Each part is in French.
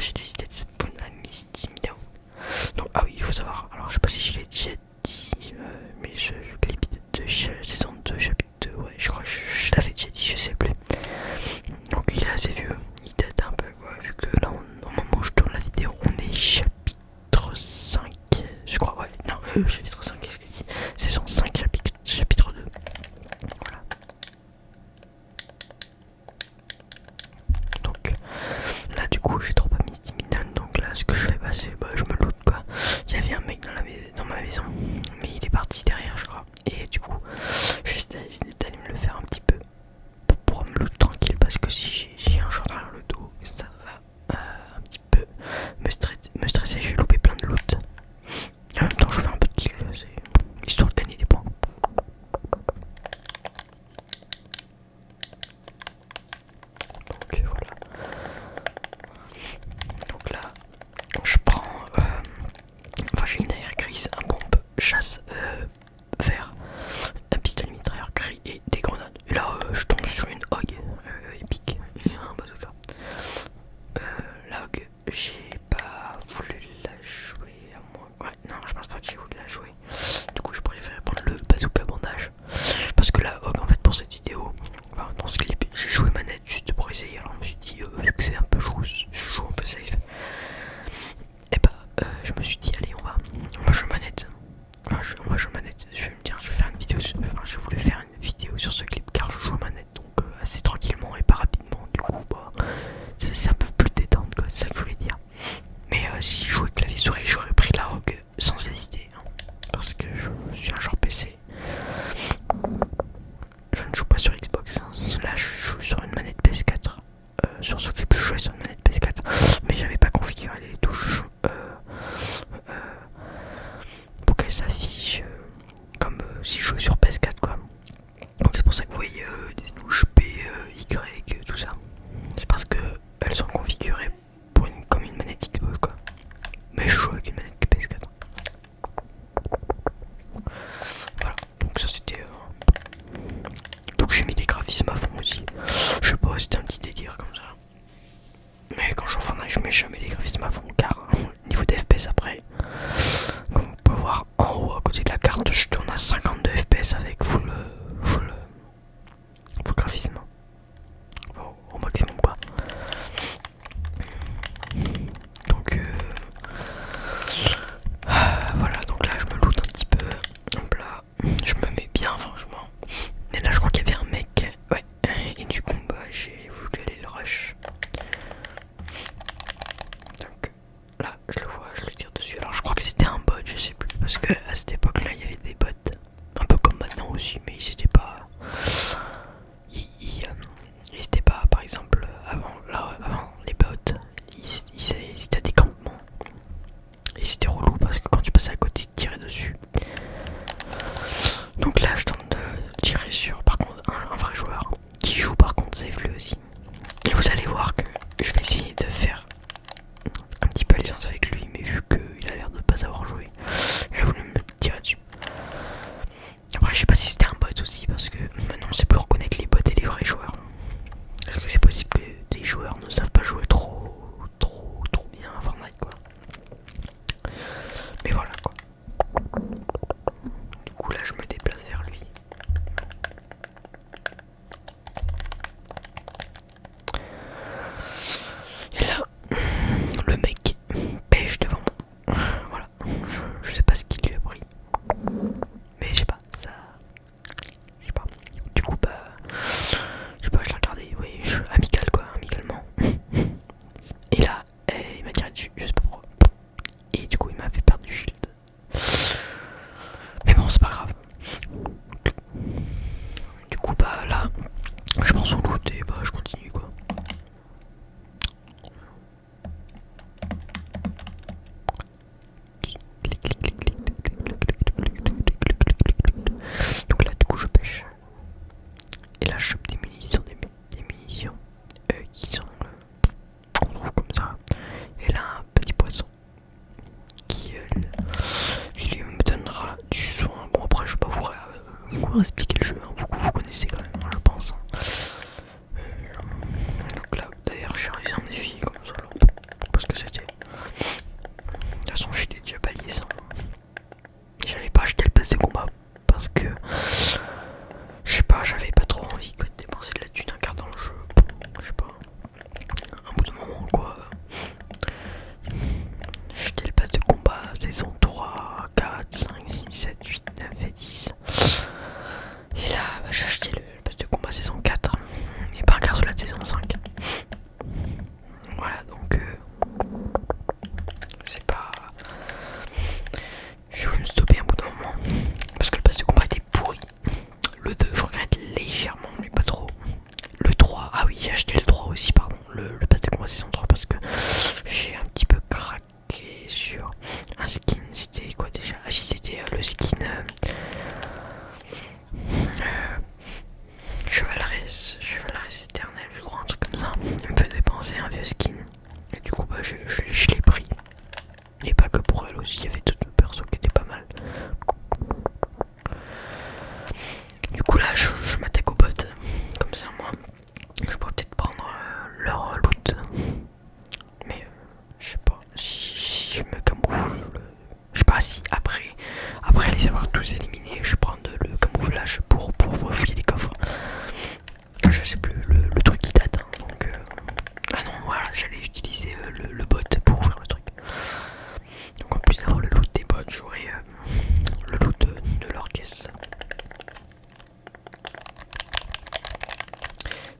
j'ai décidé de spawn à Misty Meadow. Donc, ah oui, il faut savoir, alors je sais pas si je l'ai déjà dit, mais je clip de saison 2, chapitre 2, ouais, je crois que je l'avais déjà dit, je sais plus. Donc, il est assez vieux, il date un peu, quoi, vu que là, au moment où je tourne la vidéo, on est chapitre 5, je crois, ouais, non, chapitre 5, saison 5, chapitre 2. Voilà. Donc là du coup j'ai trop pas mis Stimidon, donc là ce que je fais bah c'est je me loot quoi. Il y avait un mec dans ma maison mais il est parti derrière je crois. Et du coup juste d'aller me le faire un petit peu pour me loot tranquille parce que si j'ai un jour derrière le dos ça va un petit peu me stresser, je vais louper plein de loot. Et en même temps je fais un peu de kill, c'est histoire de gagner des points. Donc voilà. Donc là, je prends. Enfin, j'ai une AR grise, un pompe chasse vert, un pistolet mitrailleur gris et des grenades. Et là, je tombe sur une hog épique et un bazooka. La hog, j'ai pas voulu la jouer à moi. Ouais, non, je pense pas que j'ai voulu la jouer. Du coup, je préfère prendre le bazooka bandage. Parce que la hog, en fait, pour cette vidéo, enfin, dans ce clip, j'ai joué manette juste pour essayer. Alors, je me suis dit, vu que c'est un peu chaud, je joue un peu safe. Et bah, je me suis dit, allez, moi je manette. Moi je manette. Je vais me dire, je vais faire une vidéo. J'ai voulu faire une vidéo sur ce clip car je joue manette, donc assez tranquillement et pas rapidement. Du coup, bah, c'est un peu plus détente, quoi. C'est ça que je voulais dire. Mais si je jouais clavier souris, j'aurais pris la rogue sans hésiter, hein, parce que je suis un joueur PC. Je ne joue pas sur Xbox. Hein. Là, je joue sur une manette PS4. Sur ce clip, je jouais sur une manette PS4, mais j'avais pas configuré les touches pour qu'elles s'affichent comme si je jouais sur PS4, quoi. Donc c'est pour ça que vous voyez des touches B, Y, tout ça. C'est parce que elles sont configurées pour comme une manette Xbox, quoi. Mais je joue avec une manette PS4. Voilà, donc ça c'était. Donc j'ai mis des graphismes à fond aussi. Je sais pas, c'était un petit délire comme ça. Mais quand je joue en Fortnite, je mets jamais les graphismes à fond car niveau des FPS après, comme on peut voir en haut à côté de la carte, je tourne à 52 FPS avec full graphisme. Au maximum quoi. Donc voilà, donc là je me loot un petit peu. Hop là, je me mets bien franchement. Mais là je crois qu'il y avait un mec. Ouais, et du coup bah, j'ai voulu aller le rush. Donc là je le vois, je le tire dessus. Alors je crois que c'était un bot, je sais plus. Parce que à cette époque là il y avait des bots. Un peu comme maintenant aussi, mais ils étaient pas. Ils étaient pas, par exemple, avant les bots, ils étaient à des campements. Et c'était relou parce que quand tu passais à côté, tu tirais dessus. Donc là, je tente de tirer sur, par contre, un vrai joueur qui joue, par contre, safe lui aussi. Et vous allez voir que je vais essayer de faire un petit peu alliance avec lui, mais vu qu'il a l'air de pas savoir jouer, j'ai voulu me tirer dessus. Après, je sais pas si c'était un bot aussi, parce que maintenant on sait plus reconnaître les bots et les vrais joueurs. Est-ce que c'est possible que des joueurs ne savent pas jouer trop bien à Fortnite, quoi. Mais voilà, quoi. Du coup, là, je me déplace vers lui.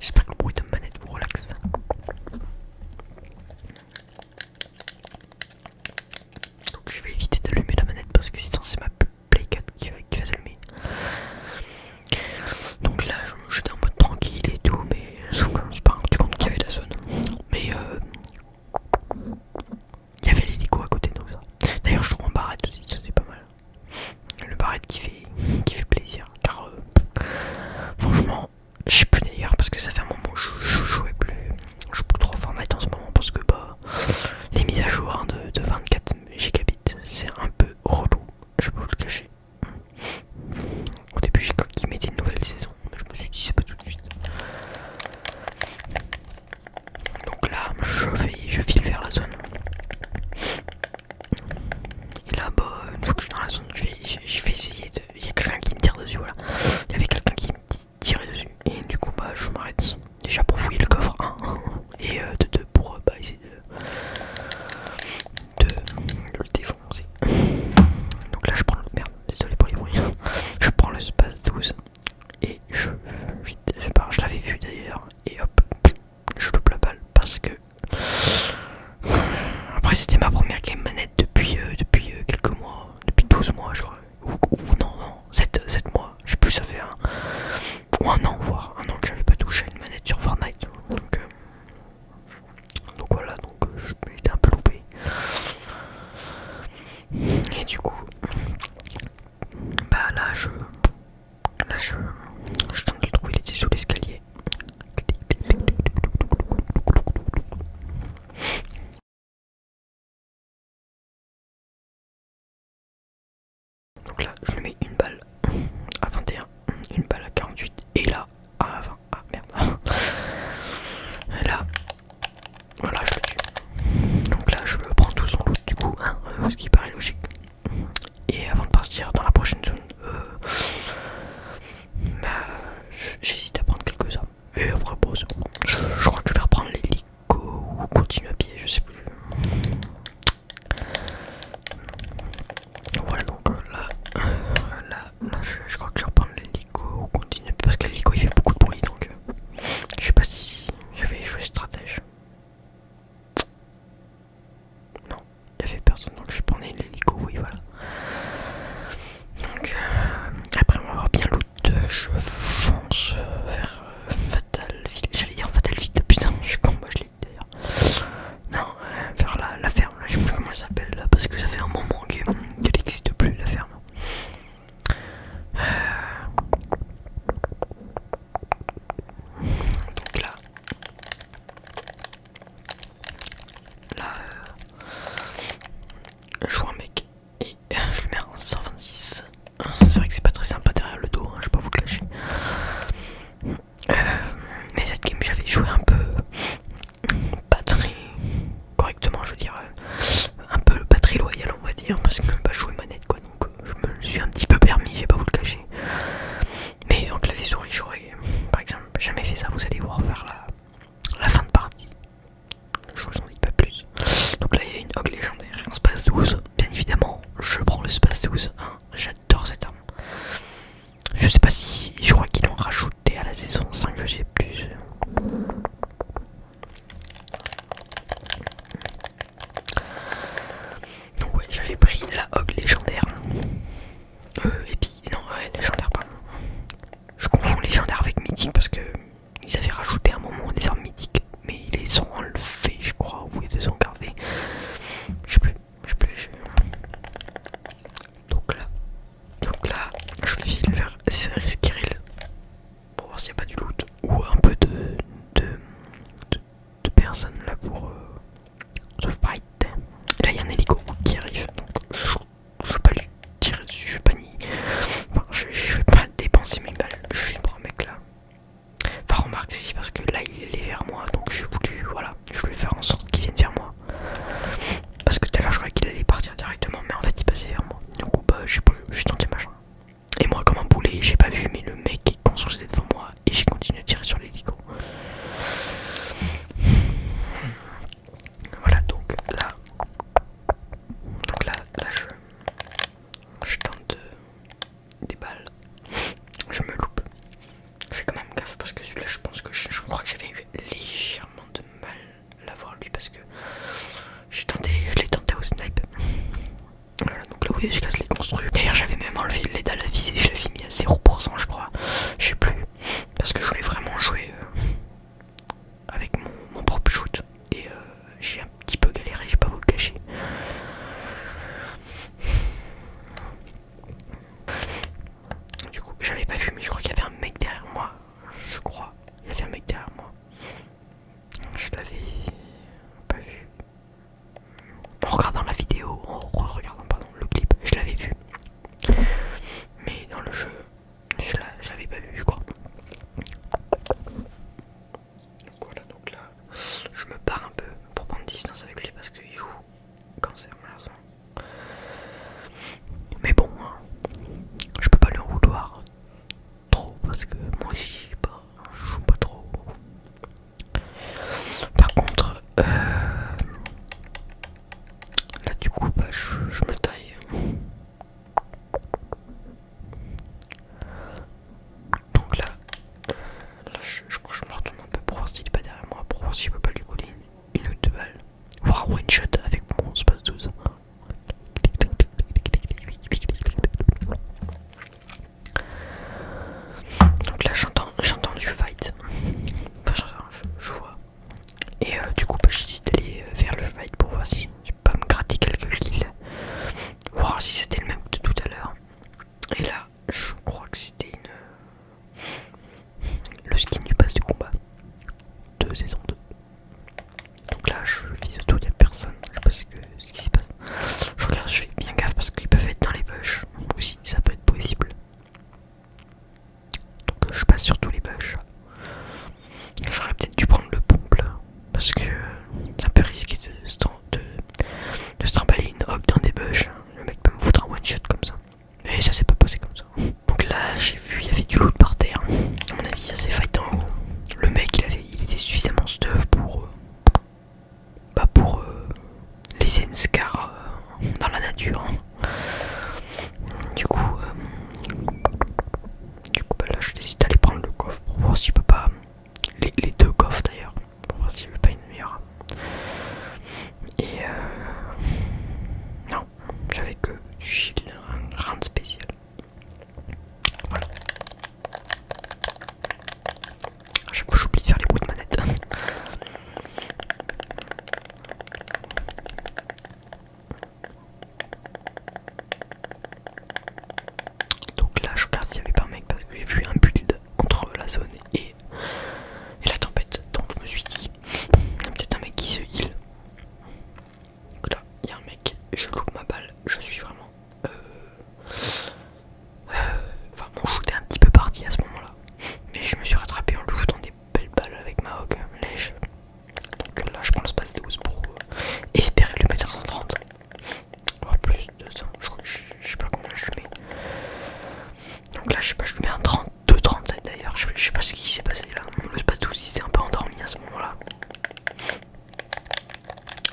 J'espère que le bruit de ma manette vous relaxe. Donc je vais éviter d'allumer la manette parce que sinon c'est ma Play 4 qui va s'allumer. Donc là j'étais en mode tranquille et tout, mais c'est pas rendu compte qu'il y avait la zone. Mais il y avait l'hélico à côté, donc ça. D'ailleurs je trouve un barrette aussi, ça c'est pas mal. Le barrette qui fait plaisir, car franchement je sais plus d'ailleurs parce que ça fait un moment que je jouais plus. Je joue plus trop Fortnite en ce moment parce que bah les mises à jour hein, de 24 gigabits c'est un peu relou, je peux vous le cacher. Au début j'ai cru qu'ils mettaient une nouvelle saison, mais je me suis dit c'est pas tout de suite. Donc là je file vers la zone. Et là bah une fois que je suis dans la zone je vais essayer de. Il y a quelqu'un qui me tire dessus, voilà. Il y avait quelqu'un qui me tirait dessus. Et du coup bah je m'arrête. Déjà pour fouiller le coffre 1 et de 2 pour bah, essayer de le défoncer. Donc là je prends le. Merde, désolé pour les bruits. Je prends le space 12 et je l'avais vu d'ailleurs. Et hop, je loupe la balle parce que. Après c'était ma première game manette depuis quelques mois. Depuis 12 mois je crois. Ou non, 7 mois. Je sais plus, ça fait un an, voire un an que j'avais pas touché à une manette sur Fortnite. Donc voilà, je m'étais un peu loupé. Et du coup, bah là je tente de le trouver, il était sous l'escalier. Donc là je lui mets une balle à 21, une balle à 48 et là à 20. Ah merde. Et là, voilà, je le tue. Donc là je prends tout son loot du coup, hein, ce qui paraît logique. Et avant de partir dans la prochaine zone, bah, j'hésite à prendre quelques armes. Et après, bon, je crois que je vais reprendre l'hélico ou continuer à pied, je sais plus. Voilà, donc là je crois que je vais reprendre l'hélico ou continuer à pied parce que l'hélico il fait beaucoup de bruit, donc je sais pas si j'avais joué stratège. Non, il y avait personne, donc je prenais l'hélico, oui, voilà. Donc après m'avoir bien loot, je fonce vers Fatalville. J'allais dire Fatalville, putain, je suis con, moi je l'ai dit d'ailleurs. Non, vers la ferme, là, je sais plus comment elle s'appelle là, parce que ça fait un moment qu'elle n'existe plus la ferme. Donc là, je vois un mec et je lui mets un 126. C'est vrai que c'est pas très sympa derrière le dos, hein, je vais pas vous le cacher. Mais cette game j'avais joué un peu pas très correctement, je veux dire un peu pas très loyal on va dire, parce que bah, je jouais manette quoi, donc je me le suis un petit peu permis, je vais pas vous le cacher. Mais en clavier souris j'aurais par exemple jamais fait ça, vous allez voir vers la fin de partie. Je vous en dis pas plus. Donc là il y a une hog légendaire, un space 12, bien évidemment je prends le space 12, hein, j'adore cette arme. Je sais pas si, je crois qu'ils l'ont rajouté à la saison 5, je sais plus. Donc ouais, j'avais pris la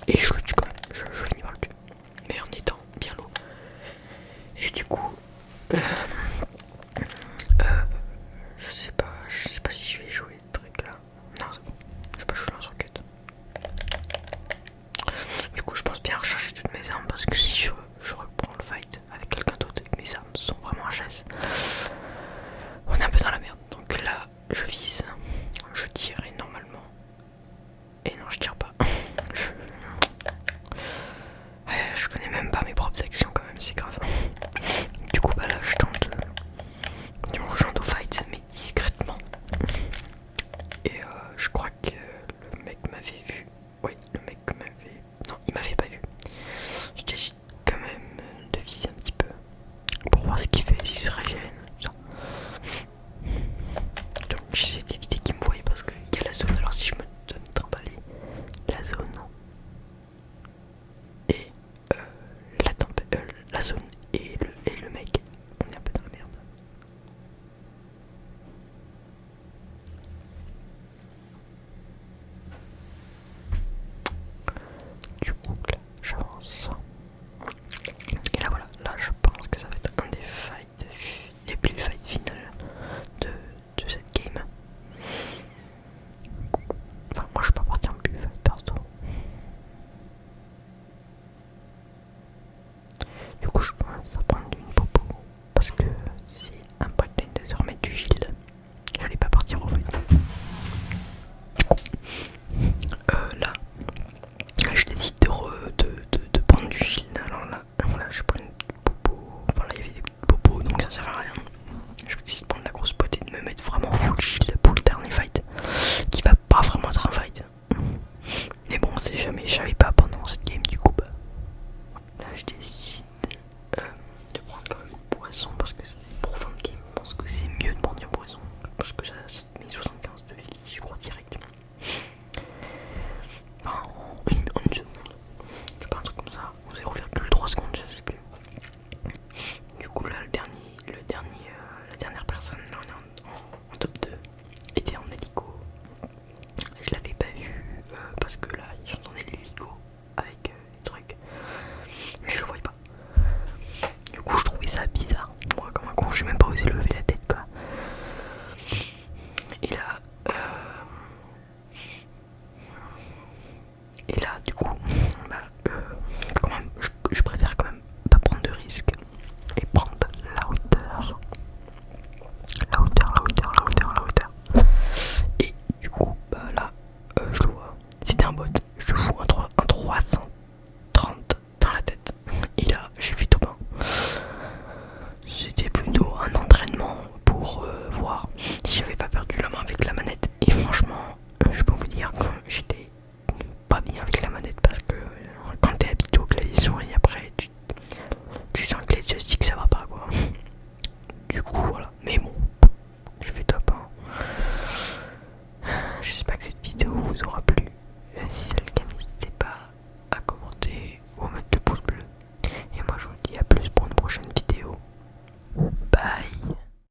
Et je le tue quand même, je finis par le tuer. Mais en étant bien lourd. Et du coup, je sais pas si je vais jouer ce truc là. Non, c'est bon, je vais pas jouer lance roquette. Du coup, je pense bien recharger toutes mes armes parce que si je reprends le fight avec quelqu'un d'autre et que mes armes sont vraiment HS, on est un peu dans la merde. Donc là, je vise, je tire et normalement. Et non, je tire pas. Je connais même pas mes propres actions quand même, c'est grave. Du coup, bah là, je tente de me rejoindre au fight, mais discrètement. Et je crois que le mec m'avait vu